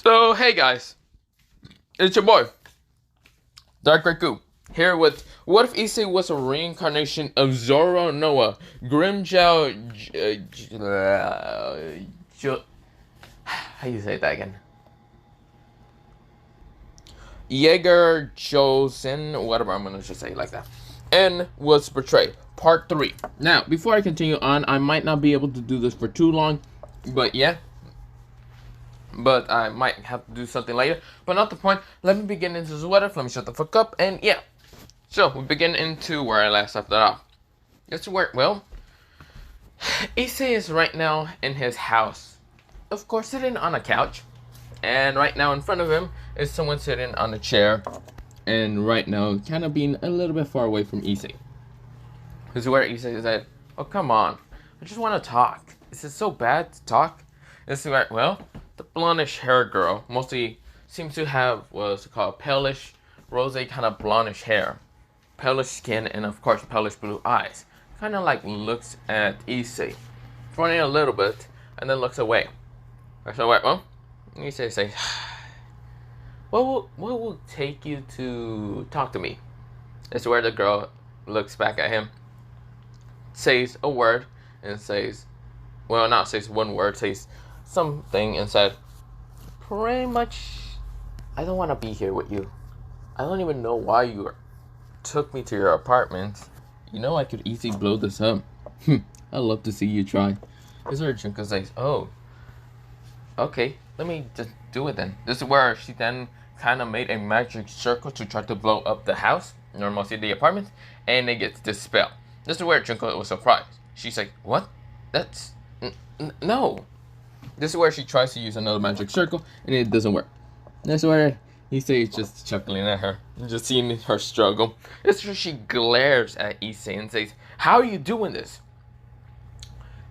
So, hey guys, it's your boy, Dark Raku, here with What If Issei Was a Reincarnation of Zoro Noah, Grimmjow, how you say that again? Jaeger Josen, whatever, I'm gonna just say it like that, and was portrayed, part 3. Now, before I continue on, I might not be able to do this for too long, but yeah. But I might have to do something later. But not the point. Let me begin into this What If. Let me shut the fuck up. And yeah. So, we begin into where I last left it off. It's where, well, Issei is right now in his house. Of course, sitting on a couch. And right now in front of him is someone sitting on a chair. And right now, kind of being a little bit far away from Issei. This is where Issei said, oh, come on. I just want to talk. Is it so bad to talk? This is where, well, the blondish hair girl mostly seems to have what's called palish, rose kind of blondish hair, palish skin, and of course palish blue eyes. Kind of like looks at Issei, frowning a little bit, and then looks away. So well, Issei says, what will take you to talk to me? This is where the girl looks back at him, says a word, and says, well, not says one word, says something, and said, pretty much, I don't want to be here with you. I don't even know why you took me to your apartment. You know I could easily blow this up. I'd love to see you try. This is where Junko says, oh, okay, let me just do it then. This is where she then kind of made a magic circle to try to blow up the house, or mostly the apartment, and it gets dispelled. This is where Junko was surprised. She's like, what? That's... no. This is where she tries to use another magic circle, and it doesn't work. This is where Issei is just chuckling at her, just seeing her struggle. This is where she glares at Issei and says, how are you doing this?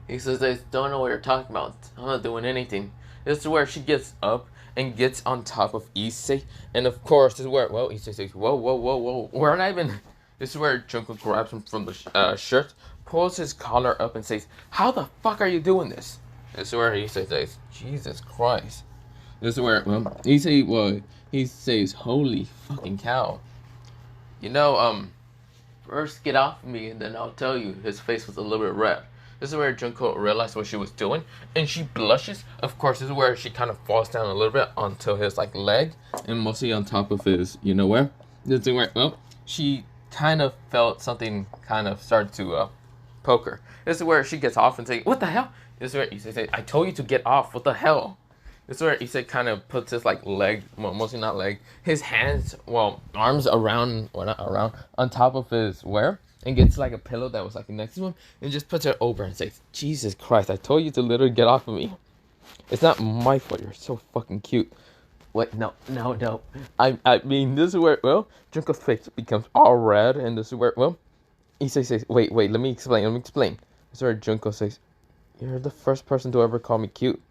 He says, I don't know what you're talking about. I'm not doing anything. This is where she gets up and gets on top of Issei. And of course, this is where, well, Issei says, whoa. We're not even... This is where Junko grabs him from the shirt, pulls his collar up and says, how the fuck are you doing this? This is where Issei says, Jesus Christ. This is where, well, he says, holy fucking cow. You know, first get off of me and then I'll tell you. His face was a little bit red. This is where Junko realized what she was doing, and she blushes. Of course, this is where she kind of falls down a little bit onto his, like, leg, and mostly on top of his, you know where? This is where, well, she kind of felt something kind of start to, poke her. This is where she gets off and says, what the hell? This is where Issei says, I told you to get off, what the hell? This is where Issei kind of puts his, like, leg, well, mostly not leg, his hands, well, arms around, or not around, on top of his wear, and gets, like, a pillow that was, like, next to him, and just puts it over and says, Jesus Christ, I told you to literally get off of me. It's not my fault, you're so fucking cute. Wait, no. I mean, this is where, well, Junko's face becomes all red, and this is where, well, Issei says, wait, let me explain. This is where Junko says, you're the first person to ever call me cute.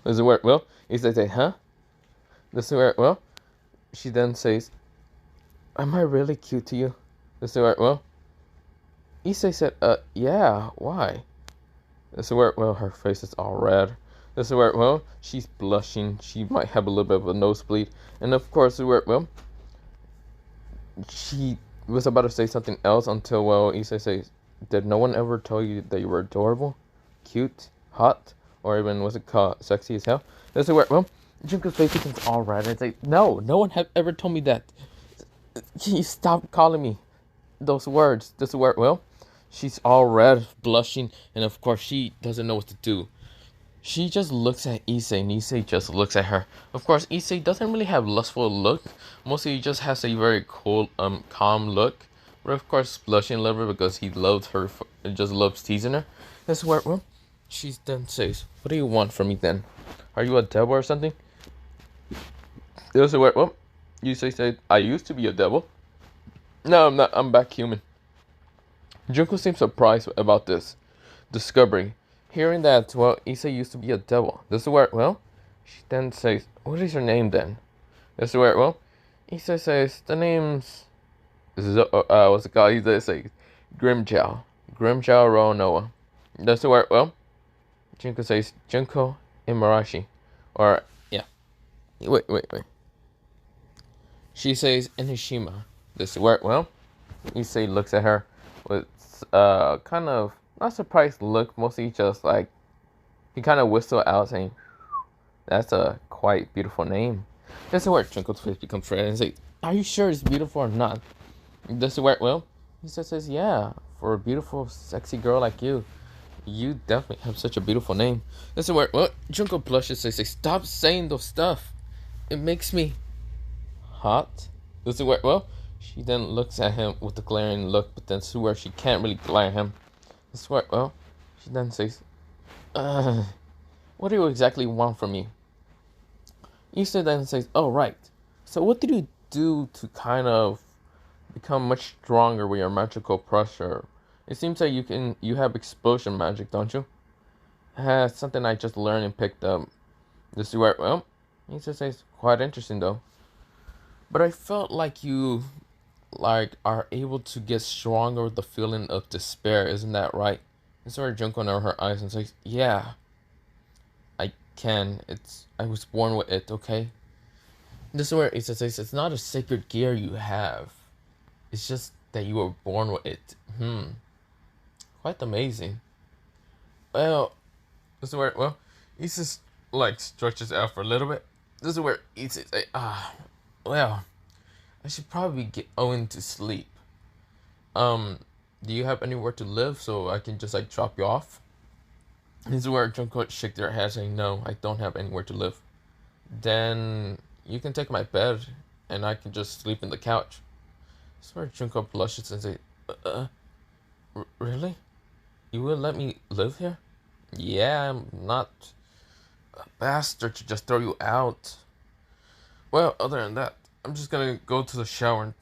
This is where, well, Issei says, huh? This is where, well, she then says, am I really cute to you? This is where, well, Issei said, yeah, why? This is where, well, her face is all red. This is where, well, she's blushing. She might have a little bit of a nosebleed. And of course, this is where, well, she was about to say something else until, well, Issei says, did no one ever tell you that you were adorable, cute, hot, or even, what's it called, sexy as hell? This is where, well, Junko's face becomes all red, and it's like, no one had ever told me that. Can you stop calling me those words? This is where, well, she's all red, blushing, and of course, she doesn't know what to do. She just looks at Issei, and Issei just looks at her. Of course, Issei doesn't really have lustful look. Mostly, he just has a very cool, calm look. But of course, blushing a little bit because he loves her, just loves teasing her. That's where, well, she then says, what do you want from me then? Are you a devil or something? This is where, well, Issei said, I used to be a devil. No, I'm not, I'm back human. Junko seems surprised about this discovery. Hearing that, well, Issei used to be a devil. This is where, well, she then says, what is your name then? This is where, well, Issei says, the name's, what's it called? Issei says, Grimmjow Noah. This is where, well, Junko says, Junko Imarashi. Or, yeah. Wait. She says, Inishima. This is where, well, Issei looks at her with kind of not surprised look, mostly just like he kind of whistled out saying, "That's a quite beautiful name." This is where Twinkle's face becomes red and say, "Are you sure it's beautiful or not?" This is where, well, he says, "Yeah, for a beautiful, sexy girl like you, you definitely have such a beautiful name." This is where, well, Junko blushes and says, "Stop saying those stuff. It makes me hot." This is where, well, she then looks at him with a glaring look, but then to where she can't really glare at him. This is where, well, she then says, what do you exactly want from me?" Issa then says, "Oh, right. So what did you do to kind of become much stronger with your magical pressure? It seems that you have explosion magic, don't you?" Something I just learned and picked up. This is where, well, Issa says, "Quite interesting though. But I felt like you are able to get stronger with the feeling of despair, isn't that right?" And sort of Junko over her eyes and says, "Yeah, I can. I was born with it, okay?" This is where Issa says, "It's not a sacred gear you have. It's just that you were born with it." Quite amazing. Well, this is where, well, Issa stretches out for a little bit. This is where Issa says, well, I should probably get going to sleep. Do you have anywhere to live so I can just drop you off?" This is where Junko shake their head saying, "No, I don't have anywhere to live." "Then you can take my bed and I can just sleep in the couch." This is where Junko blushes and says, Really? You will let me live here?" "Yeah, I'm not a bastard to just throw you out." "Well, other than that, I'm just gonna go to the shower and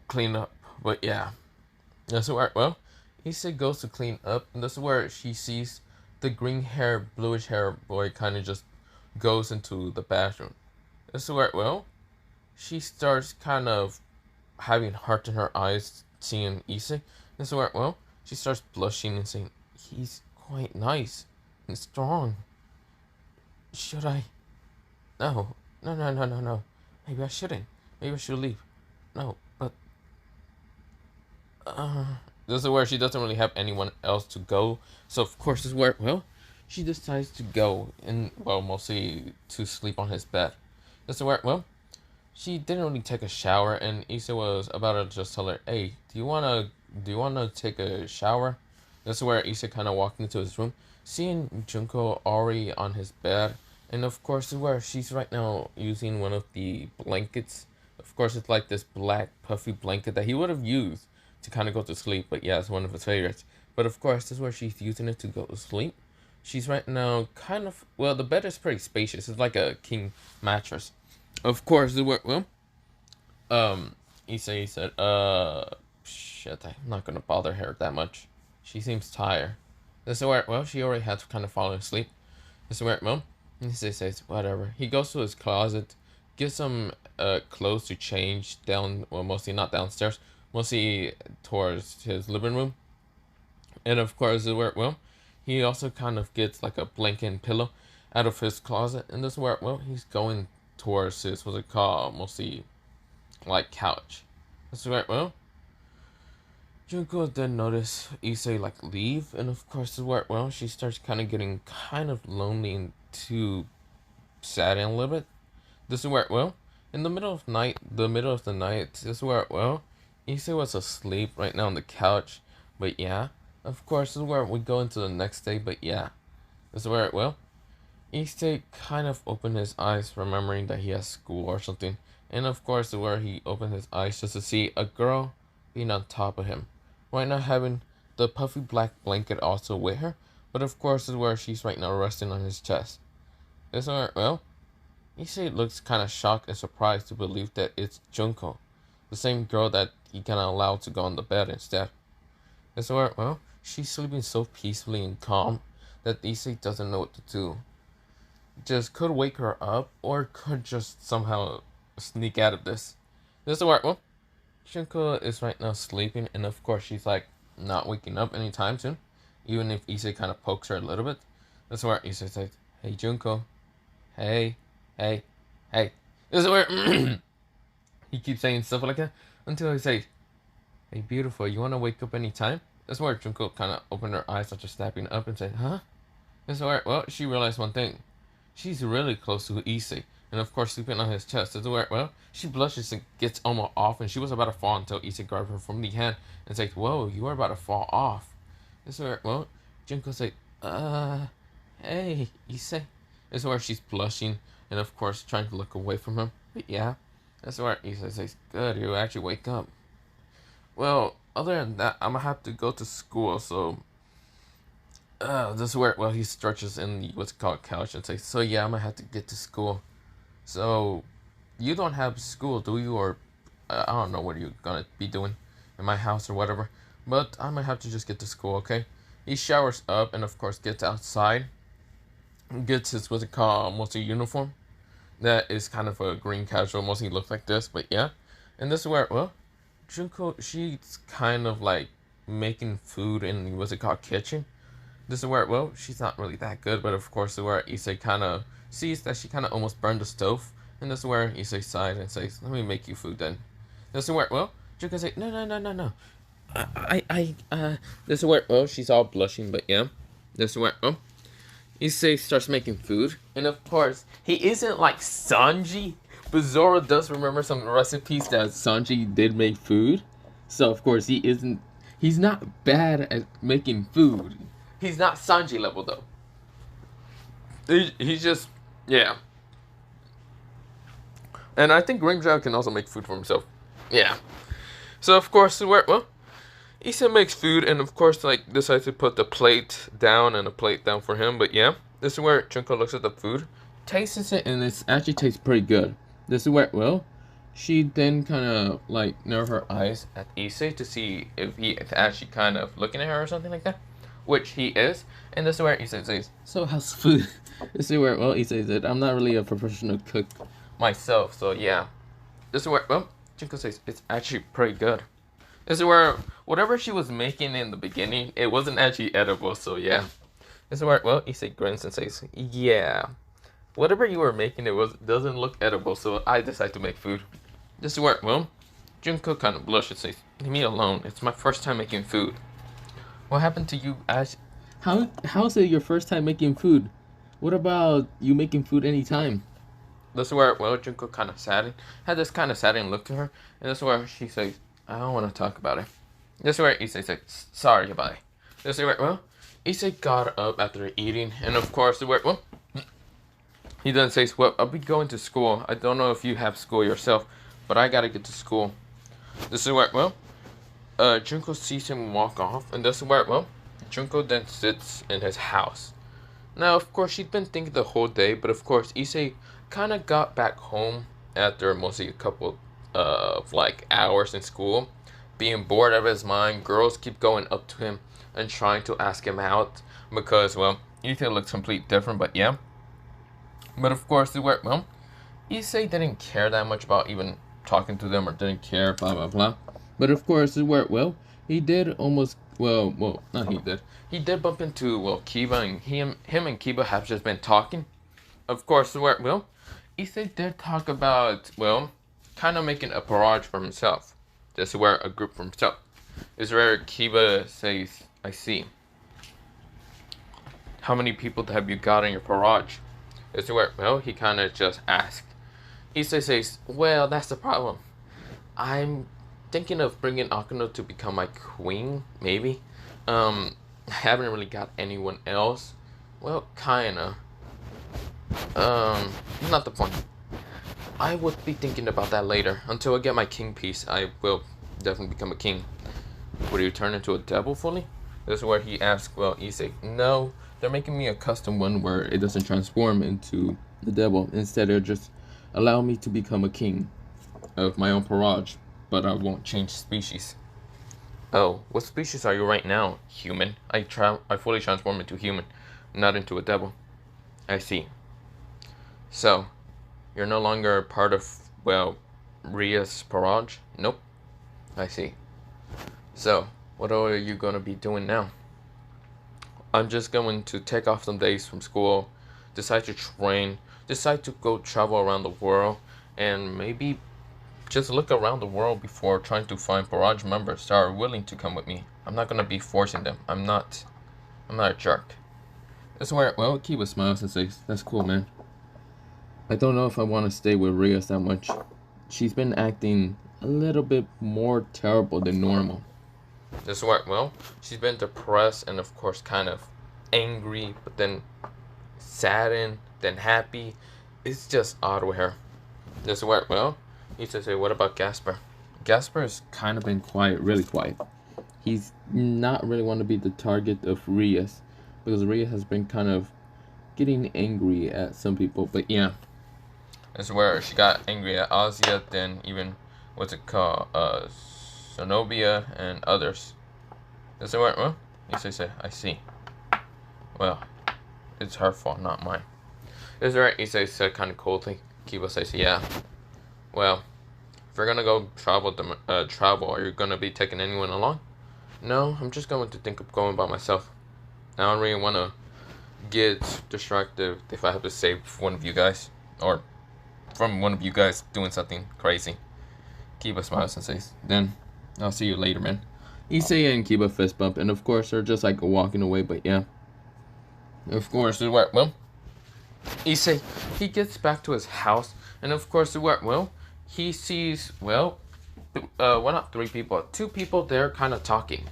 clean up. But yeah." That's where, well, Issa goes to clean up, and this is where she sees the green hair, bluish hair boy kind of just goes into the bathroom. This is where, well, she starts kind of having heart in her eyes seeing Issa. This is where, well, she starts blushing and saying, "He's quite nice and strong. Should I? No. No. Maybe I shouldn't. Maybe I should leave. No, but this is where she doesn't really have anyone else to go. So of course this is where, well, she decides to go and, well, mostly to sleep on his bed. This is where, well, she didn't really take a shower, and Issa was about to just tell her, "Hey, do you wanna take a shower?" This is where Issa kind of walked into his room, seeing Junko already on his bed, and of course this is where she's right now using one of the blankets. Of course, it's like this black puffy blanket that he would have used to kind of go to sleep, but yeah, it's one of his favorites. But of course, this is where she's using it to go to sleep. She's right now kind of, well, the bed is pretty spacious. It's like a king mattress. Of course, well, Issei said, shit, I'm not gonna bother her that much. She seems tired." This is where, well, she already had to kind of fall asleep. This is where, well, Issei says, whatever. He goes to his closet, gets some clothes to change down, well, mostly not downstairs, mostly towards his living room. And of course, this is where, well, he also kind of gets like a blanket and pillow out of his closet. And this is where, well, he's going towards his, what's it called, mostly couch. This is where, well, Junko then notice Issei leave, and of course this is where, well, she starts kind of getting kind of lonely and too sad in a little bit. This is where, well, in the middle of the night, this is where, well, Issei was asleep right now on the couch. But yeah, of course this is where we go into the next day. But yeah, this is where, well, Issei kind of opened his eyes, remembering that he has school or something. And of course, where he opened his eyes just to see a girl being on top of him, right now having the puffy black blanket also with her. But of course, is where she's right now resting on his chest. This is where, well, Issei looks kind of shocked and surprised to believe that it's Junko, the same girl that he kind of allowed to go on the bed instead. This is where, well, she's sleeping so peacefully and calm that Issei doesn't know what to do. Just could wake her up, or could just somehow sneak out of this. This is where, well, Junko is right now sleeping, and of course she's not waking up anytime soon, even if Issei kind of pokes her a little bit. This is where Issei says, "Hey Junko, hey." hey, this is where he keeps saying stuff like that until he says, hey, beautiful, you want to wake up anytime? That's where Junko kind of opened her eyes after stepping up and said, huh? That's where, well, she realized one thing. She's really close to Issei, and of course sleeping on his chest. That's where, well, she blushes and gets almost off, and she was about to fall until Issei grabbed her from the hand and said, whoa, you are about to fall off. That's where, well, Junko said, hey, Issei. That's where she's blushing and of course trying to look away from him. But yeah, that's where Issei says, good, you actually wake up. Well, other than that, I'm gonna have to go to school, so this is where, well, he stretches in the, what's it called, couch and says, so yeah, I'm gonna have to get to school. So, you don't have school, do you? Or, I don't know what you're gonna be doing in my house or whatever. But I'm gonna have to just get to school, okay? He showers up and of course gets outside. Gets his, what's it called, mostly uniform. That is kind of a green casual, mostly looks like this, but yeah. And this is where, well, Junko, she's kind of like making food in the, what's it called, kitchen. This is where, well, she's not really that good, but of course, this is where Issei kind of sees that she kind of almost burned the stove. And this is where Issei sighs and says, let me make you food then. This is where, well, Junko says, no. This is where, well, she's all blushing, but yeah. This is where, oh, Issei starts making food. And of course, he isn't like Sanji, but Zoro does remember some recipes that Sanji did make food. So of course, he's not bad at making food. He's not Sanji level though. He's just, yeah. And I think Grimmjow can also make food for himself. Yeah. So of course, well, Issei makes food and of course like decides to put the plate down and a plate down for him. But yeah, this is where Junko looks at the food, tastes it, and it actually tastes pretty good. This is where, well, she then kind of like narrow her eyes at Issei to see if he is actually kind of looking at her or something like that. Which he is, and this is where Issei says, so how's food? This is where, well, Issei said, I'm not really a professional cook myself, so yeah. This is where, well, Junko says, it's actually pretty good. This is where, whatever she was making in the beginning, it wasn't actually edible, so yeah. This is where, well, Issei grins and says, yeah. Whatever you were making, doesn't look edible, so I decided to make food. This is where, well, Junko kind of blushes and says, leave me alone, it's my first time making food. What happened to you, Ash? How's it your first time making food? What about you making food anytime? This is where, well, Junko kind of saddened, had this kind of saddened look to her, and this is where she says, I don't want to talk about it. This is where Issei says, sorry, bye. This is where, well, Issei got up after eating, and of course, where, well, he then says, well, I'll be going to school. I don't know if you have school yourself, but I gotta get to school. This is where, well, Junko sees him walk off, and this is where, well, Junko then sits in his house. Now, of course, she'd been thinking the whole day, but of course, Issei kind of got back home after mostly a couple of, like, hours in school. Being bored out of his mind, girls keep going up to him and trying to ask him out because, well, Issei looks completely different, but yeah. But of course, well, Issei didn't care that much about even talking to them or didn't care, blah, blah, blah. But of course, well, he did almost, well, not he did. He did bump into, well, Kiba, and him and Kiba have just been talking. Of course, well, Issei did talk about, well, kind of making a barrage for himself. This is where a group for himself. This is where Kiba says, I see. How many people have you got in your barrage? This is where, well, he kind of just asked. Issei says, well, that's the problem. I'm thinking of bringing Akano to become my queen, maybe. I haven't really got anyone else. Well, kinda. Not the point. I would be thinking about that later. Until I get my king piece, I will definitely become a king. Would you turn into a devil fully? This is where he asks, well, Issei, no, they're making me a custom one where it doesn't transform into the devil. Instead, it'll just allow me to become a king of my own barrage, but I won't change species. Oh, what species are you right now? Human. I fully transform into human, not into a devil. I see. So, you're no longer part of, well, Ria's barrage? Nope. I see. So, what are you going to be doing now? I'm just going to take off some days from school decide to train, decide to go travel around the world, and maybe just look around the world before trying to find barrage members that are willing to come with me. I'm not gonna be forcing them. I'm not a jerk. That's where, well, keep a smile and say, that's cool, man. I don't know if I want to stay with Rias that much. She's been acting a little bit more terrible than normal. That's where, well, she's been depressed and of course kind of angry, but then saddened, then happy. It's just odd with her. That's where, well, he says, hey, what about Gasper? Gasper has kind of been quiet, really quiet. He's not really want to be the target of Rias, because Rias has been kind of getting angry at some people. But yeah, that's where she got angry at Ozia, then even, what's it called, Zenobia and others. That's where, well, he says, I see. Well, it's her fault, not mine. That's right, Issei said kind of coldly. Kiba says, yeah. Well, if you're gonna go travel, are you gonna be taking anyone along? No, I'm just going to think of going by myself. I don't really want to get distracted if I have to save one of you guys, or from one of you guys doing something crazy. Kiba smiles and says, then I'll see you later, man. Issei and Kiba fist bump, and of course they're just like walking away, but yeah. Of course, well, Issei, he gets back to his house, and of course, well, he sees, well, not 3 people, 2 people there kind of talking.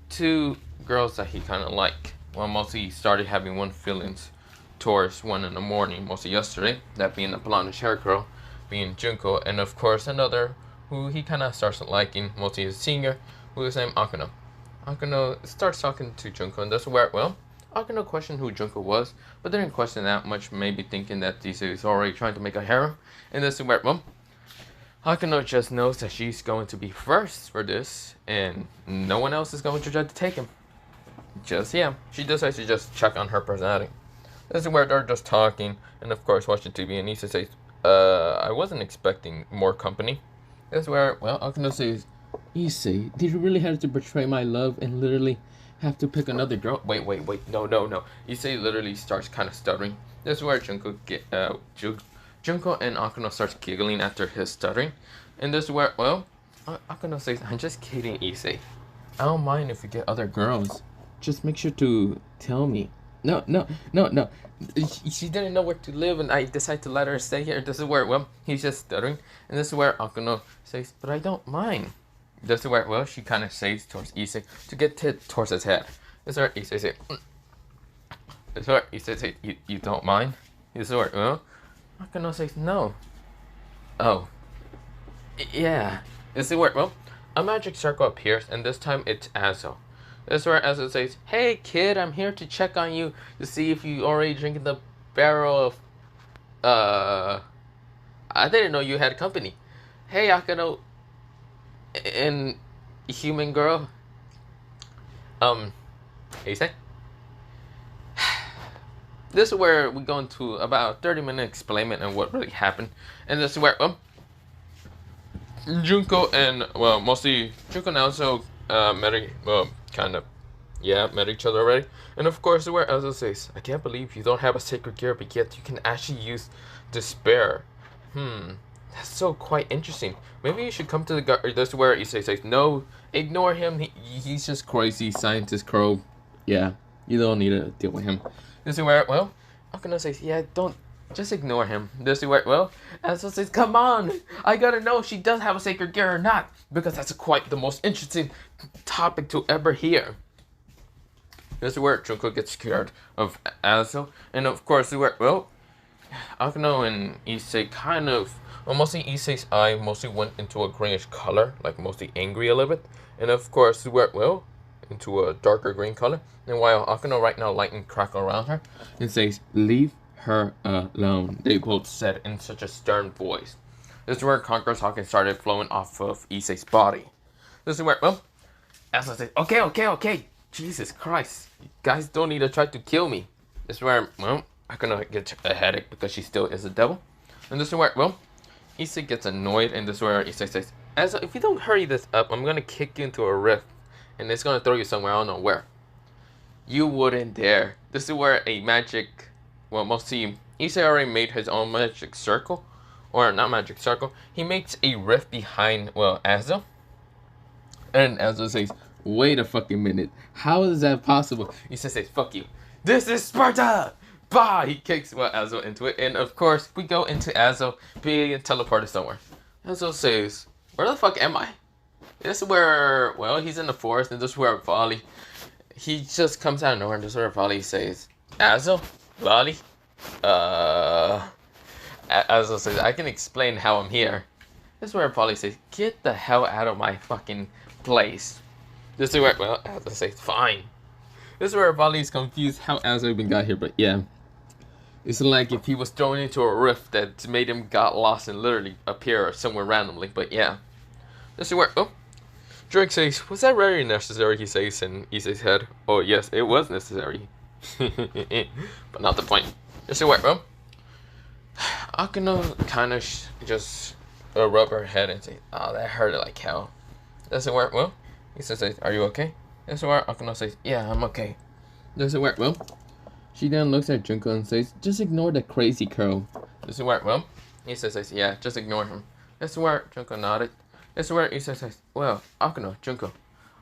2 girls that he kind of like. Well, mostly he started having one feelings towards one in the morning, mostly yesterday, that being the blondish hair girl, being Junko, and of course another who he kind of starts liking, mostly his senior, who is named Akano. Akano starts talking to Junko, and that's where, well, Akano questioned who Junko was, but didn't question that much, maybe thinking that Issei is already trying to make a harem, and that's where, well, Akano just knows that she's going to be first for this, and no one else is going to try to take him. Just, yeah, she decides to just check on her personality. This is where they're just talking, and of course watching TV, and Issei says, I wasn't expecting more company. This is where, well, Akano says, Issei, did you really have to betray my love and literally have to pick another girl? Wait, no. Issei literally starts kind of stuttering. This is where Junko and Akano starts giggling after his stuttering. And this is where, well, Akano says, I'm just kidding, Issei. I don't mind if you get other girls. Just make sure to tell me. No. She didn't know where to live, and I decided to let her stay here. This is where, well, he's just stuttering. And this is where Akano says, but I don't mind. This is where, well, she kind of says towards Issei to get towards his head. This is where Issei says, this is where Issei says, you don't mind? This is where, well, Akano says, no. Oh. Yeah. This is where, well, a magic circle appears, and this time it's Azo. This is where Azo says, hey kid, I'm here to check on you to see if you already drinking the barrel of, I didn't know you had company. Hey Akano, and human girl, Issei? This is where we go into about 30-minute explainment and what really happened. And this is where, Junko and, well, mostly Junko and Azo met each other already. And of course, where Azo says, I can't believe you don't have a sacred gear, but yet you can actually use despair. That's so quite interesting. Maybe you should come to the guard. This is where Issei says, no, ignore him. He's just crazy scientist crow. Yeah, you don't need to deal with him. This is where, well, Akano says, yeah, don't, just ignore him. This is where, well, Azo says, come on, I gotta know if she does have a sacred gear or not, because that's quite the most interesting topic to ever hear. This is where Junko gets scared of Azo, and of course, where, well, Akano and Issei kind of, well, mostly Issei's eye mostly went into a greenish color, like mostly angry a little bit, and of course, where, well, into a darker green color. And while Akano right now lightning crackle around her, it says, leave her alone. They both said in such a stern voice. This is where Conqueror's Hawking started flowing off of Issei's body. This is where, well, Asa says, okay, Jesus Christ, you guys don't need to try to kill me. This is where, well, Akano gets a headache because she still is a devil. And this is where, well, Issei gets annoyed, and this is where Issei says, Asa, if you don't hurry this up, I'm gonna kick you into a rift. And it's gonna throw you somewhere, I don't know where. You wouldn't dare. This is where a magic well, mostly, Issei already made his own magic circle. Or, not magic circle. He makes a rift behind, well, Azo. And Azo says, wait a fucking minute. How is that possible? Issei says, fuck you. This is Sparta! Bah! He kicks, well, Azo into it. And, of course, we go into Azo being teleported somewhere. Azo says, where the fuck am I? This is where, well, he's in the forest, and this is where Vali, he just comes out of nowhere, and this is where Vali says, Azo? Vali? Azo says, I can explain how I'm here. This is where Vali says, get the hell out of my fucking place. This is where, well, Azo says, fine. This is where Vali's confused how Azo even got here, but yeah. It's like if he was thrown into a rift that made him got lost and literally appear somewhere randomly, but yeah. This is where, oh. Drake says, was that really necessary, he says in Issei's head. Oh yes, it was necessary. But not the point. This is where, oh. Akano kind of just rub her head and say, oh, that hurt like hell. This is where, well, he says, are you okay? This is where Akano says, yeah, I'm okay. This is where, well, she then looks at Junko and says, just ignore the crazy curl. This is where, well, he says, yeah, just ignore him. This is where Junko nodded. This is where he says, well, Akano, Junko,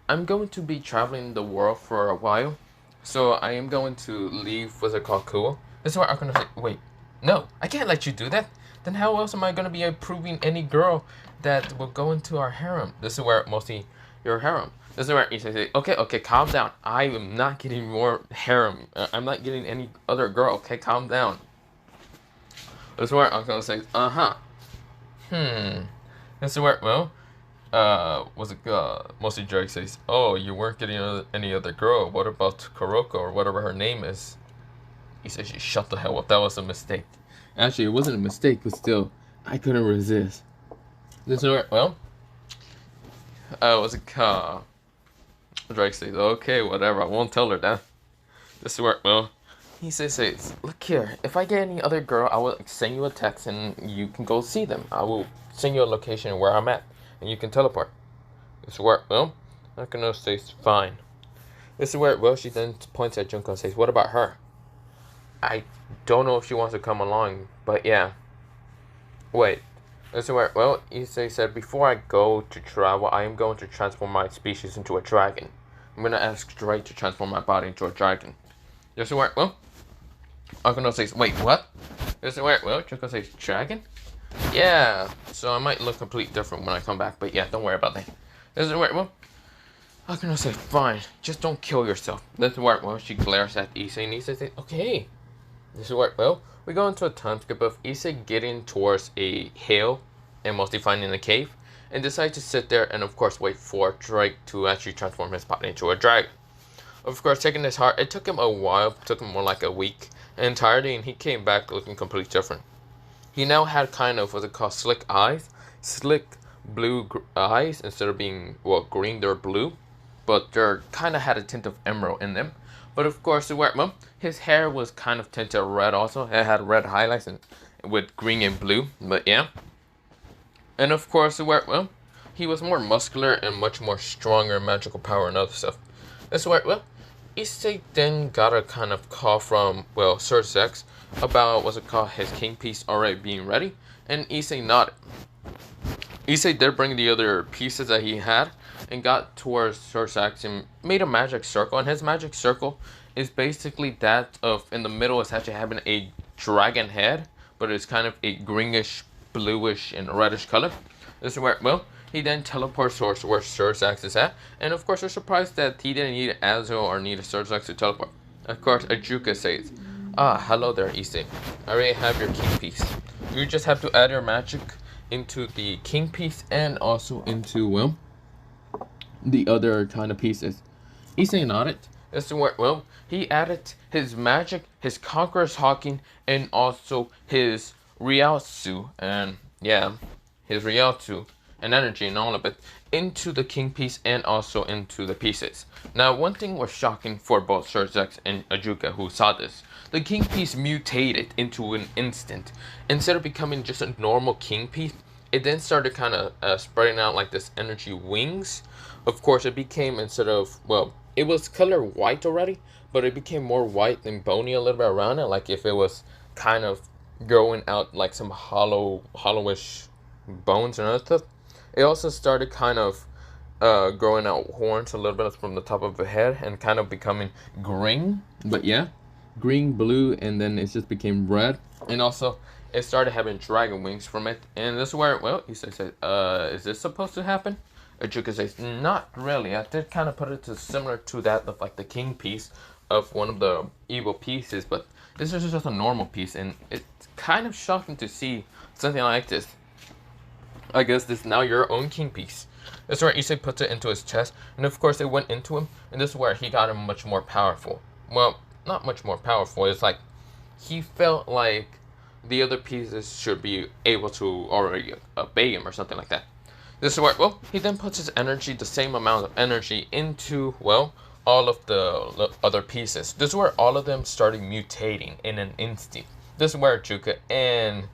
I'm going to be traveling the world for a while, so I am going to leave, what's it called, Kuo. This is where Akano says, wait, no, I can't let you do that. Then how else am I going to be approving any girl that will go into our harem? This is where mostly your harem. This is where he says, okay, calm down. I am not getting more harem. I'm not getting any other girl. Okay, calm down. This is where Akano says, This is where, well, mostly Drake says, oh, you weren't getting any other girl. What about Kuroko or whatever her name is? He says, you shut the hell up. That was a mistake. Actually, it wasn't a mistake, but still, I couldn't resist. This is where, well, Drake says, okay, whatever, I won't tell her that. This is where, well, he says, look here, if I get any other girl, I will send you a text and you can go see them. I will send you a location where I'm at, and you can teleport. This is where, well, Akano says, fine. This is where, well, she then points at Junko and says, what about her? I don't know if she wants to come along, but yeah. Wait. This is where, well, Issei said, before I go to travel, I am going to transform my species into a dragon. I'm going to ask Drake to transform my body into a dragon. This is where, well, Akano says, wait, what? This is where, well, Junko says, dragon? Yeah, so I might look completely different when I come back, but yeah, don't worry about that. This is where, well, Akano says, fine, just don't kill yourself. This is where, well, she glares at Issei, and Issei says, okay. This is where, well, we go into a time skip of Issei getting towards a hill and mostly finding a cave, and decides to sit there and of course wait for Drake to actually transform his body into a dragon. Of course, taking his heart, it took him a while, it took him more like a week entirely, and he came back looking completely different. He now had kind of what's it called, slick eyes, slick blue eyes. Instead of being, well, green, they're blue, but they're kind of had a tint of emerald in them. But of course, well, his hair was kind of tinted red also. It had red highlights and with green and blue, but yeah. And of course, well, he was more muscular and much more stronger magical power and other stuff. That's where, well, Issei then got a kind of call from, well, Sir Zex about, what's it called, his king piece already being ready, and Issei nodded. Issei did bring the other pieces that he had and got towards Sir Zex and made a magic circle, and his magic circle is basically that of, in the middle is actually having a dragon head, but it's kind of a greenish, bluish, and reddish color. This is where, well, he then teleports towards where Sir Zex is at, and of course, we're surprised that he didn't need Azo or need a Sir Zex to teleport. Of course, Ajuka says, hello there, Issei. I already have your king piece. You just have to add your magic into the king piece and also into, well, the other kind of pieces. Issei nodded. This is where, well, he added his magic, his Conqueror's Hawking, and also his Ryotsu, and yeah, his Ryotsu and energy and all of it into the king piece and also into the pieces. Now, one thing was shocking for both Sir Zex and Ajuka who saw this. The king piece mutated into an instant. Instead of becoming just a normal king piece, it then started kind of spreading out like this energy wings. Of course, it became, instead of, well, it was color white already, but it became more white and bony a little bit around it, like if it was kind of growing out like some hollowish bones and other stuff. It also started kind of growing out horns a little bit from the top of the head and kind of becoming green. But yeah, green, blue, and then it just became red. And also, it started having dragon wings from it. And this is where, well, Issei said, is this supposed to happen? Ijuka says, not really. I did kind of put it to similar to that of like the king piece of one of the evil pieces, but this is just a normal piece, and it's kind of shocking to see something like this. I guess this is now your own king piece. This is where Issei puts it into his chest, and of course it went into him, and this is where he got him much more powerful. Well, not much more powerful. It's like he felt like the other pieces should be able to already obey him or something like that. This is where, well, he then puts his energy, the same amount of energy, into, well, all of the other pieces. This is where all of them started mutating in an instant. This is where Juka and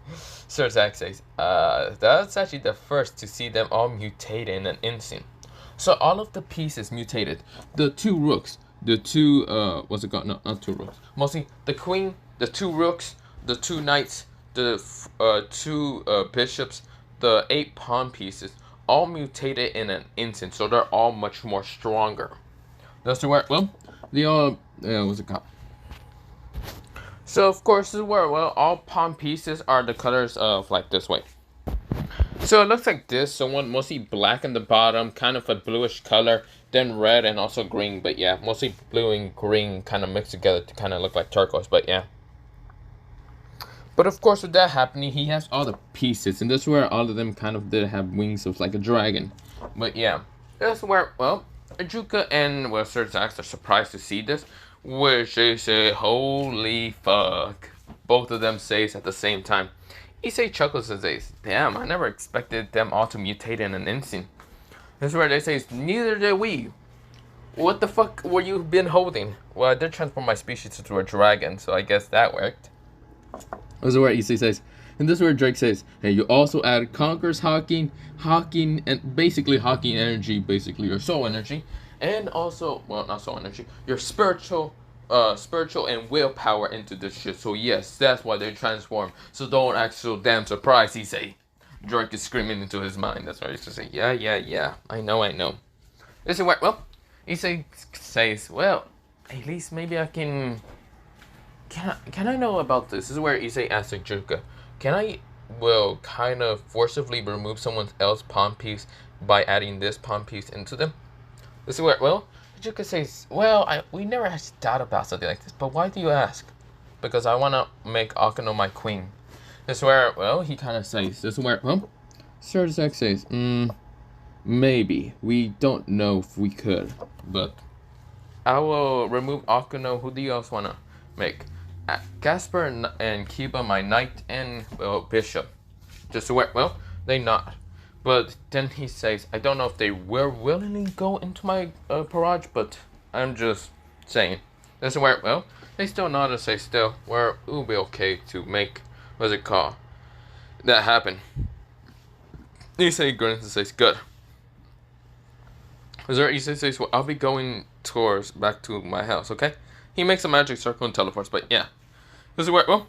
Sir Zack says, that's actually the first to see them all mutate in an instant. So all of the pieces mutated. The two rooks, the two, what's it called? No, not two rooks. Mostly the queen, the two rooks, the two knights, the two bishops, the 8 pawn pieces, all mutated in an instant. So they're all much more stronger. That's where, well, they all, what's it called? So, of course, this is where, well, all pawn pieces are the colors of, like, this way. So, it looks like this. So, one mostly black in the bottom, kind of a bluish color, then red and also green. But, yeah, mostly blue and green kind of mixed together to kind of look like turquoise. But, yeah. But, of course, with that happening, he has all the pieces. And this is where all of them kind of did have wings of, like, a dragon. But, yeah. That's where, well, Ajuka and, well, Sir Zack are surprised to see this. Which they say, holy fuck. Both of them says at the same time. Issei chuckles and says, damn, I never expected them all to mutate in an instant. This is where they say, neither did we. What the fuck were you been holding? Well, I did transform my species into a dragon, so I guess that worked. This is where Issei says, and this is where Drake says, hey, you also add Conqueror's Hawking, and basically Hawking energy, basically your soul energy. And also, well, not soul energy, your spiritual and willpower into this shit. So yes, that's why they transform. So don't act so damn surprised, he say. Drake is screaming into his mind. That's why he's just saying, yeah, I know. This is where, well, Issei says, well, at least maybe I can I know about this? This is where Issei asks Juka, can I, well, kind of forcibly remove someone else's pawn piece by adding this pawn piece into them? This is where, well, Juka says, well, we never actually thought about something like this, but why do you ask? Because I want to make Akano my queen. This is where, well, he kind of says, this is where, well, Sir Zack says, maybe. We don't know if we could, but I will remove Akano. Who do you else want to make? Casper and Kiba, my knight and, well, bishop. Just where, well, they nod. But then he says, I don't know if they will willingly go into my barrage, but I'm just saying. This is where, well, they still nod and say still, where it will be okay to make, what's it called, that happen. Issei grins and says, good. Issei says, well, I'll be going towards back to my house, okay? He makes a magic circle and teleports, but yeah. This is where, well,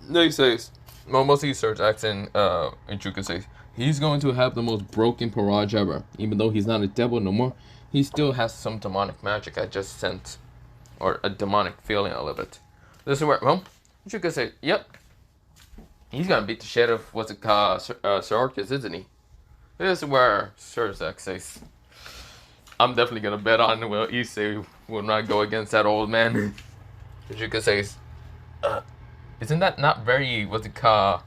they says, well, mostly Sir Jackson, Juka says, he's going to have the most broken barrage ever. Even though he's not a devil no more, he still has some demonic magic I just sent. Or a demonic feeling a little bit. This is where, well, Juka says, yep. He's going to beat the shit of, what's it called, Sir Orcus, isn't he? This is where Sir Zack says, I'm definitely going to bet on, well, Issei will not go against that old man. Juka says, isn't that not very, what's it called,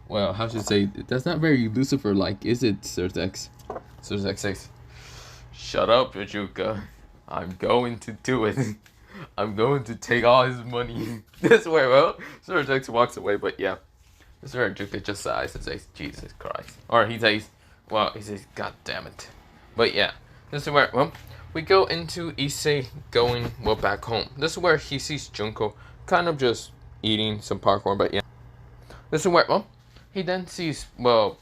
well, how should I say, that's not very Lucifer-like, is it, Sir Zack? Sir Zack says, shut up, Juka. I'm going to do it. I'm going to take all his money. This way, well, Sir Zack walks away, but yeah. This is where Juka just sighs and says, Jesus Christ. Or he says, well, he says, God damn it. But yeah, this is where, well, we go into Issei going, well, back home. This is where he sees Junko kind of just eating some popcorn, but yeah. This is where, well, he then sees, well,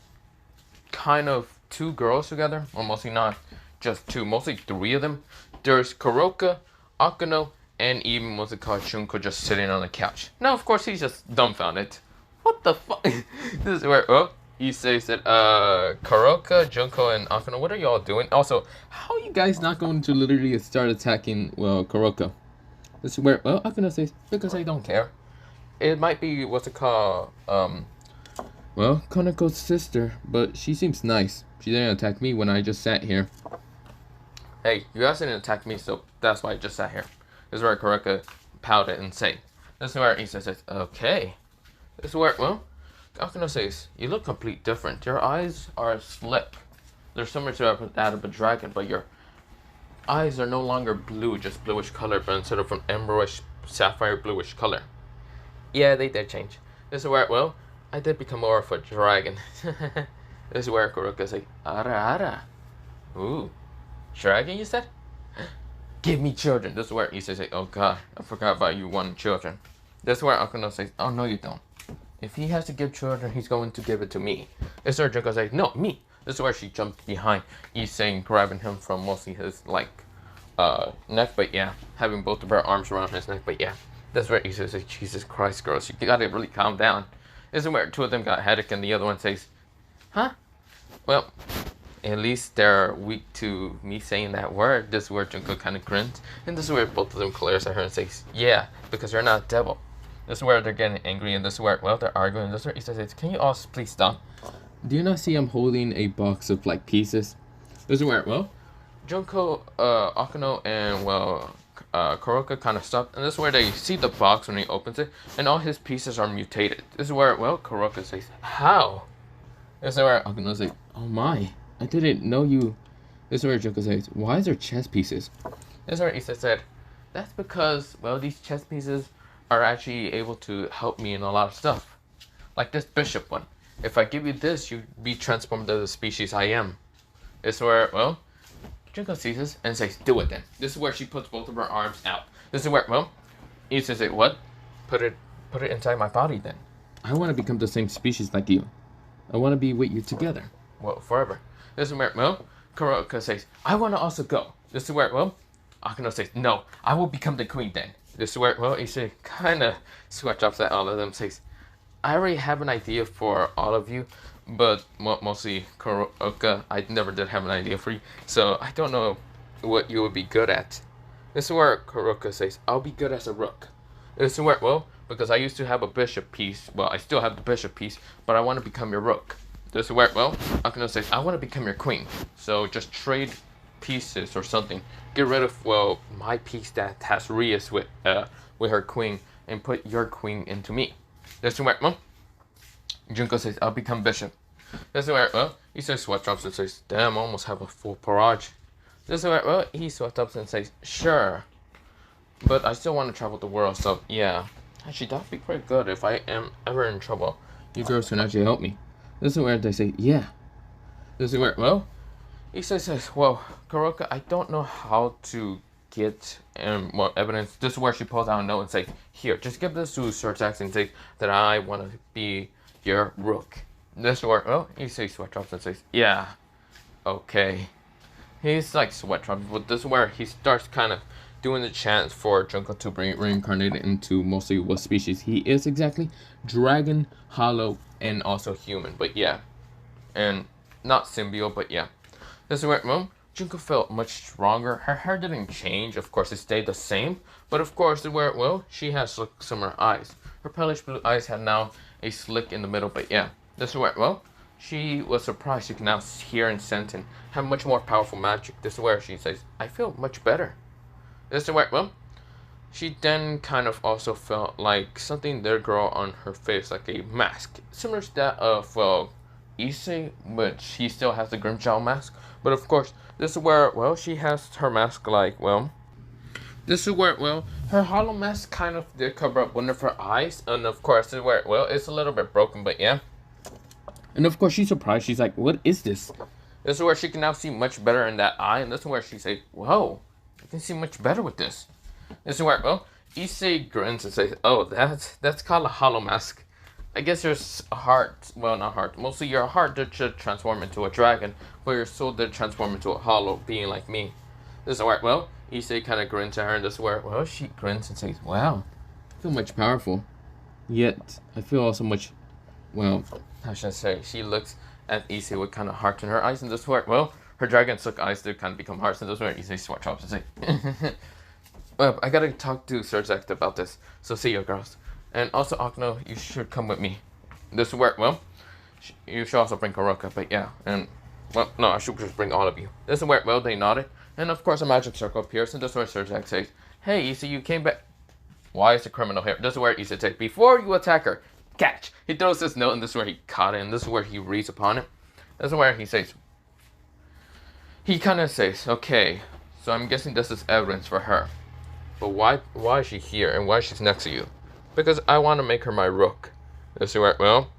kind of 2 girls together, or mostly not just 2, mostly 3 of them. There's Kuroka, Akano, And even what's it called, Junko just sitting on the couch. Now, of course, he's just dumbfounded. What the fuck? This is where, Issei said, Kuroka, Junko, and Akano, what are y'all doing? Also, how are you guys not going to literally start attacking, well, Kuroka? This is where, Akano says, because I don't care. It might be, what's it called, well, Konako's sister, but she seems nice. She didn't attack me when I just sat here. Hey, you guys didn't attack me, so that's why I just sat here. This is where Kuroka pouted and said. This is where Issei says, okay. This is where, Akano says, you look completely different. Your eyes are slick. They're similar to that of a dragon, but your eyes are no longer blue, just bluish color, but instead of an emberish, sapphire bluish color. Yeah, they did change. This is where, I did become more of a dragon. This is where Kuroka says, ara. Ooh, dragon, you said? Give me children. This is where Issei says, oh god, I forgot about you wanting children. This is where Akano says, oh no you don't. If he has to give children, he's going to give it to me. This is where Junko says, no, me. This is where she jumped behind Issei, grabbing him from mostly his, neck, but yeah, having both of her arms around his neck, but yeah. That's where Issei says, Jesus Christ, girls, you gotta really calm down. This is where two of them got headache and the other one says, huh? Well, at least they're weak to me saying that word. This is where Junko kind of grins. And this is where both of them glares at her and says, yeah, because you're not a devil. This is where they're getting angry, and this is where, they're arguing. This is where Issei says, can you all please stop? Do you not see I'm holding a box of, pieces? This is where, Junko, Akano, and, Kuroka kind of stopped. And this is where they see the box when he opens it, and all his pieces are mutated. This is where, Kuroka says, how? This is where Akano says, oh my, I didn't know you. This is where Junko says, why is there chess pieces? This is where Issei said, that's because, these chess pieces are actually able to help me in a lot of stuff. Like this bishop one. If I give you this, you'd be transformed to the species I am. This is where, Junko sees this and says, do it then. This is where she puts both of her arms out. This is where, Issei says, what? Put it inside my body then. I want to become the same species like you. I want to be with you together. Well, forever. This is where, Kuroka says, I want to also go. This is where, Akano says, no, I will become the queen then. This is where, Issei kind of switch off at all of them, says, I already have an idea for all of you, but mostly Kuroka, I never did have an idea for you, so I don't know what you would be good at. This is where Kuroka says, I'll be good as a rook. This is where, because I used to have a bishop piece, I still have the bishop piece, but I want to become your rook. This is where, Akano says, I want to become your queen, so just trade pieces or something. Get rid of, my piece that has Rias with her queen, and put your queen into me. This is where, Junko says, I'll become bishop. This is where, he says, sweat drops and says, damn, I almost have a full barrage. This is where, he sweat ups and says, sure. But I still want to travel the world, so yeah. Actually, that'd be pretty good if I am ever in trouble. You girls can actually help me. This is where they say, yeah. This is where, Issei says, Kuroka, I don't know how to get evidence. This is where she pulls out a note and says, here, just give this to Sir Jackson and say that I want to be your rook. This is where, Issei sweat drops and says, yeah, okay. He's like sweat drops, but this is where he starts kind of doing the chant for Junko to be reincarnated into mostly what species he is exactly. Dragon, hollow, and also human, but yeah. And not symbiote, but yeah. This is where, Junko felt much stronger. Her hair didn't change, of course, it stayed the same. But of course, where, she has similar eyes. Her palish blue eyes had now a slick in the middle, but yeah. This is where, she was surprised she can now hear and sense and have much more powerful magic. This is where she says, I feel much better. This is where, she then kind of also felt like something did grow on her face, like a mask. Similar to that of, Issei, but she still has the Grimmjow mask. But of course, this is where, she has her mask this is where, her hollow mask kind of did cover up one of her eyes. And of course, this is where, it's a little bit broken, but yeah. And of course, she's surprised. She's like, what is this? This is where she can now see much better in that eye. And this is where she says, whoa, I can see much better with this. This is where, Issei grins and says, oh, that's called a hollow mask. I guess your heart, not heart, mostly your heart did transform into a dragon, but your soul did transform into a hollow being like me. This is where, Issei kind of grins at her, and this is where, well, she grins and says, wow, I feel much powerful. Yet, I feel also much, well, how should I say? She looks at Issei with kind of heart in her eyes, and this is where, well, her dragon silk eyes do kind of become hearts, and this is where Issei switch off and say, well, I gotta talk to Surzact about this, so see you girls. And also, Akno, you should come with me. This is where, well, you should also bring Kuroka, but yeah, and, well, no, I should just bring all of you. This is where, well, they nodded, and of course a magic circle appears, and this is where Surzact says, hey, Issei, you came back. Why is the criminal here? This is where Issei says, before you attack her, catch. He throws this note, and this is where he caught it, and this is where he reads upon it. This is where he says, he kind of says, okay, so I'm guessing this is evidence for her. But why is she here, and why she's next to you? Because I want to make her my rook. This is where, well,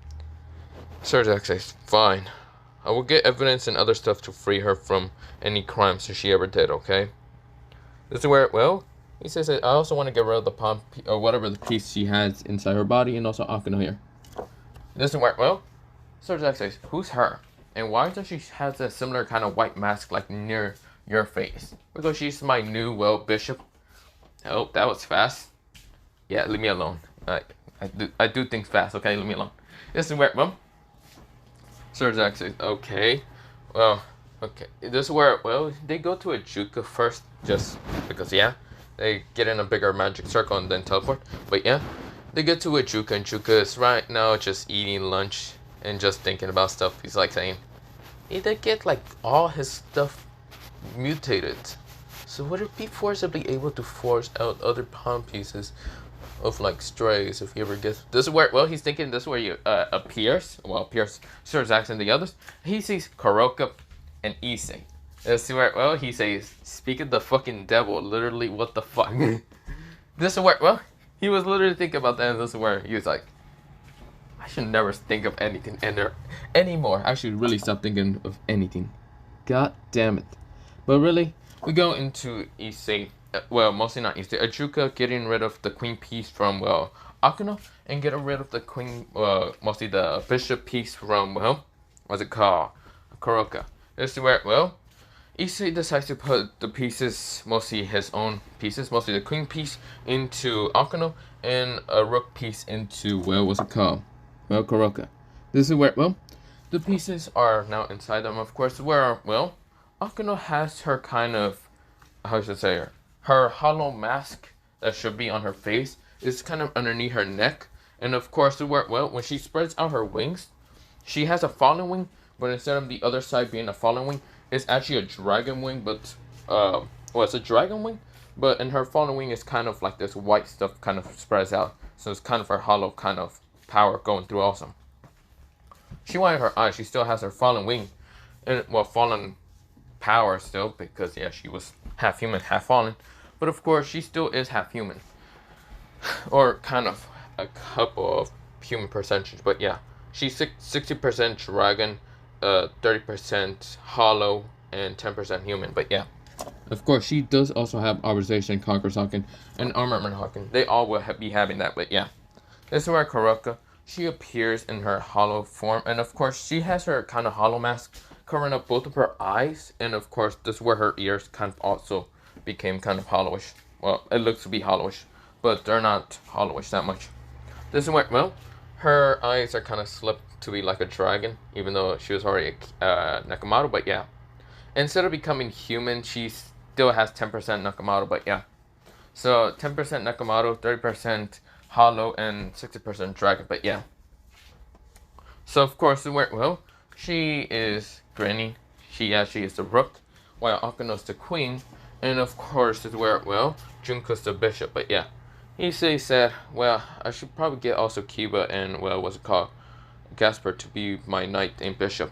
Surzact says, fine. I will get evidence and other stuff to free her from any crimes that she ever did, okay? This is where, well, he says that I also want to get rid of the palm, or whatever the piece she has inside her body, and also Akano here. This is where, well, Surzact says, who's her? And why does she has a similar kind of white mask like near your face? Because she's my new, well, bishop. Oh, that was fast. Yeah, leave me alone. I do things fast, okay? Leave me alone. This is where, well, Surzact says, okay. Well, okay. This is where, well, they go to a Juka first, just because, yeah. They get in a bigger magic circle and then teleport. But yeah, they get to a Juka, and Juka is right now just eating lunch and just thinking about stuff. He's like saying, he did get like all his stuff mutated. So would it be forcibly able to force out other palm pieces of like strays if he ever gets... This is where, well, he's thinking this is where you appears. Well, appears Surzact and the others. He sees Kuroka and Issei. This is where, well, he says, speak of the fucking devil, literally, what the fuck? This is where, well, he was literally thinking about that, and this is where he was like, I should never think of anything anymore. I should really stop thinking of anything. God damn it. But really, we go into Issei, well, mostly not Issei, Ajuka getting rid of the queen piece from, well, Akano, and getting rid of the queen, mostly the bishop piece from, well, what's it called? Kuroka. This is where, well, Issei decides to put the pieces, mostly his own pieces, mostly the queen piece, into Akano, and a rook piece into, well, what's it called? Well, Kuroka. This is where, well, the pieces are now inside them, of course, where, well, Akano has her kind of, how should I say, her hollow mask that should be on her face is kind of underneath her neck, and of course, where, well, when she spreads out her wings, she has a fallen wing, but instead of the other side being a fallen wing, it's actually a dragon wing, but, well, it's a dragon wing, but in her fallen wing is kind of like this white stuff kind of spreads out, so it's kind of her hollow kind of power going through also. She wanted her eyes, she still has her fallen wing, and, well, fallen power still, because, yeah, she was half human, half fallen, but of course, she still is half human, or kind of a couple of human percentages, but yeah, she's 60% dragon, 30% hollow, and 10% human, but yeah. Of course, she does also have Authorization, Conqueror's Hawken, and Armament Hawken. They all will be having that, but yeah. This is where Kuroka, she appears in her hollow form, and of course, she has her kind of hollow mask covering up both of her eyes, and of course, this is where her ears kind of also became kind of hollowish. Well, it looks to be hollowish, but they're not hollowish that much. This is where, well, her eyes are kind of slipped to be like a dragon, even though she was already a Nakamoto, but yeah. Instead of becoming human, she still has 10% Nakamoto, but yeah. So 10% Nakamoto, 30% hollow, and 60% dragon, but yeah. So of course, well, she is grinning. She actually is the rook, while Akano's the queen, and of course, is where, well, Junko's the bishop, but yeah. Issei said, well, I should probably get also Kiba and, well, what's it called? Gasper to be my knight and bishop.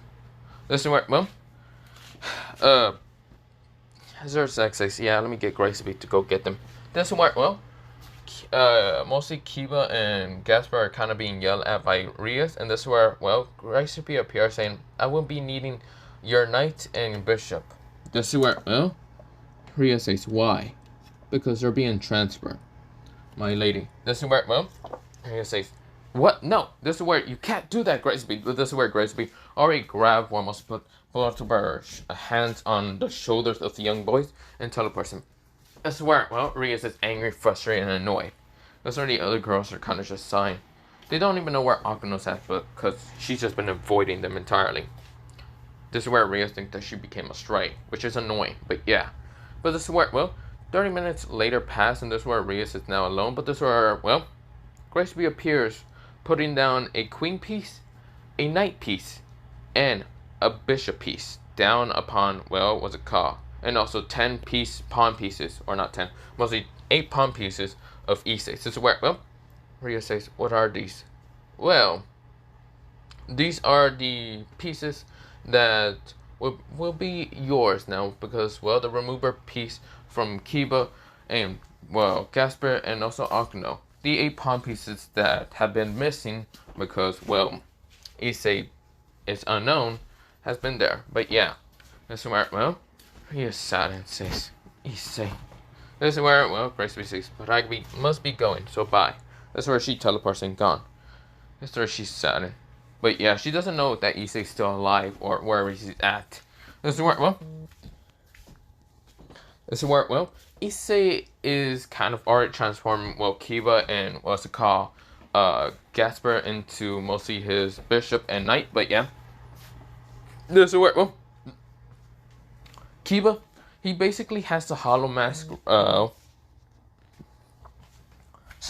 This is where, well, Surzact says, yeah, let me get Gracie to go get them. This is where, well, mostly Kiba and Gasper are kind of being yelled at by Rias, and this is where, well, Gracie appears saying, I will be needing your knight and bishop. This is where, well, Rias says, why? Because they're being transferred, my lady. This is where, well, Rias says, what? No, this is where you can't do that, Gracie. This is where Gracie already grabbed one, must put both of her hands on the shoulders of the young boys and teleports him. I swear, well, Rias is angry, frustrated, and annoyed. That's why the other girls are kind of just sighing. They don't even know where Akuno's at, because she's just been avoiding them entirely. This is where Rias thinks that she became a stray, which is annoying, but yeah. But this is where, well, 30 minutes later pass, and this is where Rias is now alone, but this is where, well, Grace reappears, putting down a queen piece, a knight piece, and a bishop piece down upon, well, what's it called? And also 10 pawn pieces, or not 10, mostly 8 pawn pieces of Issei. This is where, well, Rias says, what are these? Well, these are the pieces that will be yours now, because, well, the remover piece from Kiba and, well, Gasper and also Akuno. The 8 pawn pieces that have been missing because, well, Issei is unknown, has been there. But yeah, this is where, well, he is sad and says, Issei. This is where, well, Grace says, but I must be going, so bye. This is where she teleports and gone. This is where she's sad. But yeah, she doesn't know that Issei's still alive or wherever he's at. This is where, well, Issei is kind of already transformed, well, Kiba and what's it called, Gasper into mostly his bishop and knight. But yeah, this is where, well, Kiba, he basically has the hollow mask. So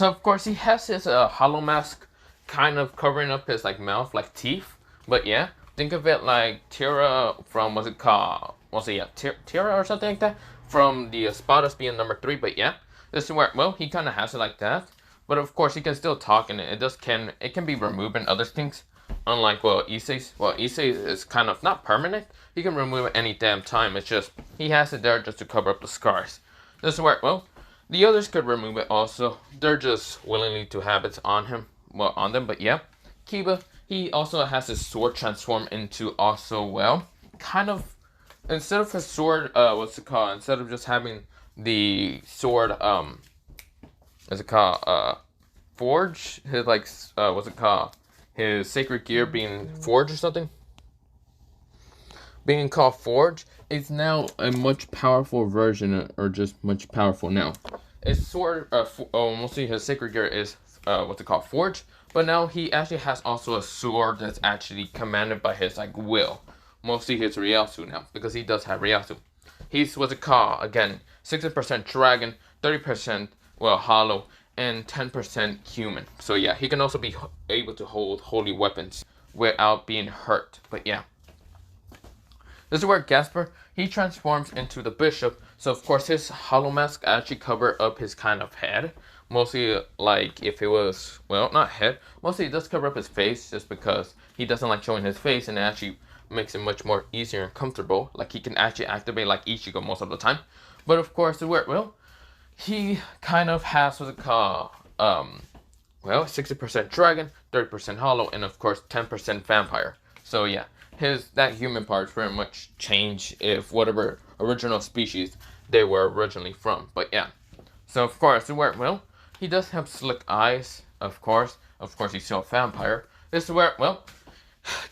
of course he has his hollow mask kind of covering up his like mouth, like teeth. But yeah, think of it like Tira from, what's it called? Was it, yeah, Tira or something like that? From the Espadas being number 3. But yeah, this is where, well, he kind of has it like that. But of course he can still talk, and it can be removed and other things. Unlike, well, Issei's, well, Issei is kind of not permanent. He can remove it any damn time. It's just he has it there just to cover up the scars. This is where, well, the others could remove it also. They're just willingly to have it on him, well, on them. But yeah, Kiba, he also has his sword transform into also, well, kind of, instead of his sword, what's it called? Instead of just having the sword, what's it called? Forge, his like, what's it called? His sacred gear being forged or something. Being called Forge is now a much powerful version, or just much powerful now. His sword, mostly his sacred gear is, what's it called? Forge. But now he actually has also a sword that's actually commanded by his like will. Mostly his Ryasu now, because he does have Ryasu. He's, what's it called? Again, 60% dragon, 30%, well, hollow, and 10% human. So yeah, he can also be able to hold holy weapons without being hurt. But yeah, this is where Gasper, he transforms into the bishop. So of course his hollow mask actually cover up his kind of head. Mostly like if it was, well, not head, mostly it does cover up his face, just because he doesn't like showing his face, and it actually makes it much more easier and comfortable. Like he can actually activate like Ichigo most of the time. But of course, where, well, he kind of has, what's it called, well, 60% dragon, 30% hollow, and of course 10% vampire. So yeah, that human part very much change if whatever original species they were originally from. But yeah, so of course, where, well, he does have slick eyes, of course he's still a vampire. This is where, well,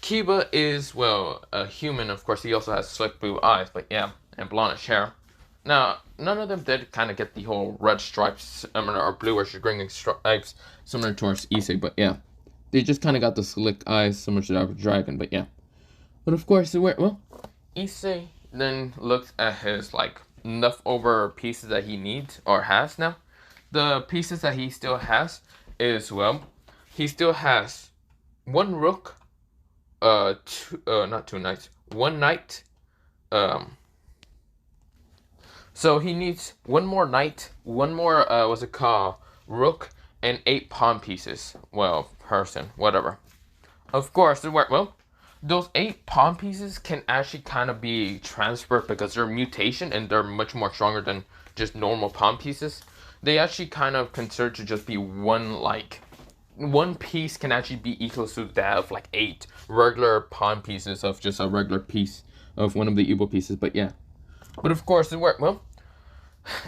Kiba is, well, a human. Of course he also has slick blue eyes, but yeah, and blondish hair. Now, none of them did kind of get the whole red stripes, or bluish green stripes, similar towards Issei, but yeah. They just kind of got the slick eyes, similar to the dragon, but yeah. But of course, well, Issei then looks at his, like, leftover pieces that he needs, or has now. The pieces that he still has is, well, he still has 1 rook, not 2 knights, 1 knight, so he needs 1 more knight, 1 more, what's it called, rook, and 8 pawn pieces. Well, person, whatever. Of course, well, those 8 pawn pieces can actually kind of be transferred because they're mutation and they're much more stronger than just normal pawn pieces. They actually kind of consider to just be 1, like, 1 piece can actually be equal to that of like 8 regular pawn pieces of just a regular piece of one of the evil pieces. But yeah. But of course, well,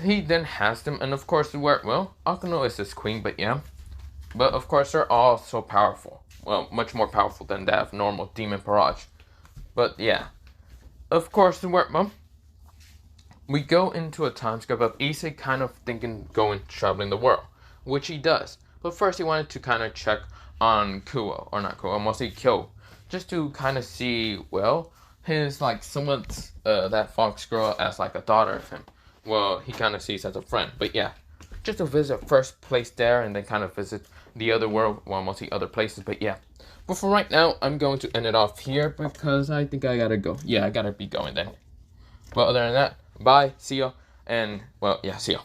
he then has them, and of course, well, Akuno is his queen, but yeah. But of course, they're all so powerful. Well, much more powerful than that of normal Demon Barrage. But yeah. Of course, well, we go into a time skip of Issei kind of thinking going traveling the world, which he does. But first he wanted to kind of check on Kuo, or not Kuo, mostly Kyo, just to kind of see, well, his like somewhat that fox girl as like a daughter of him. Well, he kind of sees as a friend, but yeah, just to visit first place there and then kind of visit the other world, well, mostly other places, but yeah. But for right now, I'm going to end it off here because I think I gotta go. Yeah, I gotta be going then. But other than that, bye, see ya, and well, yeah, see ya.